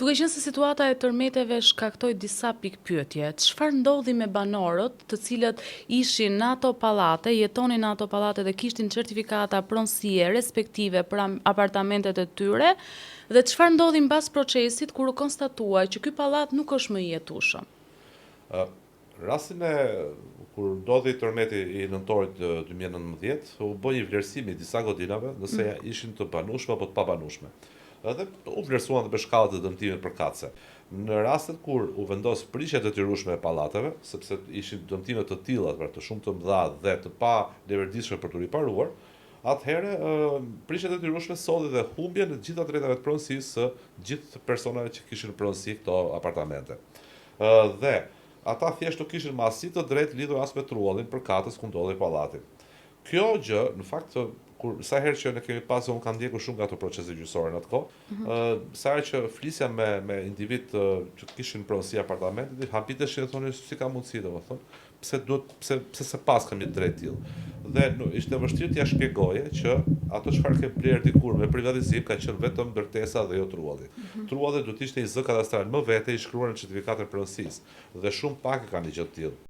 Duke qenë se situata e tërmeteve shkaktoi disa pikpyetje, çfarë ndodhi me banorët të cilët ishin në ato pallate, jetonin në ato pallate dhe kishin certifikata pronësie respektive për apartamentet e tyre, dhe çfarë ndodhi mbas procesit kur u konstatuai që ky pallat nuk është më i jetueshëm? Rastin e kur ndodhi tërmeti i nëntorit 2019, u bë një vlerësim i disa godinave, nëse ishin të banueshme apo të pabanueshme. Edhe u vlerësuan dhe me shkallat e dëmtimit përkatëse. Në rastet kur u vendos prishje detyrueshme e pallateve, sepse ishin dëmtime të tilla, të shumë të mëdha dhe të pa leverdishme për të riparuar, atëherë prishja e detyrueshme solli dhe humbjen e gjitha drejtave të pronësisë së gjithë personave që kishin pronësi këto apartamente. Dhe ata thjesht nuk kishin më asnjë të drejtë lidhur as me trullin përkatës ku ndodhej pallati. Kjo gjë, në fakt, sa herë që ne kemi pasur, unë kam ndjekur shumë nga ato procese gjyqësore në atë kohë, sa herë që flisja me individ që kishin pronësi apartamentit, habiteshin dhe thonin si ka mundësi, domethënë, pse se pas kemi drejt tillë. Dhe ishte vështirë t'ia shpjegoje që ato çfarë ke bler dikur me privatizim ka qenë vetëm ndërtesa dhe jo trulli. Trulli duhet ishte një zë kadastral më vete i shkruar në certifikatën e pronësisë dhe shumë pak e kanë një gjë të tillë.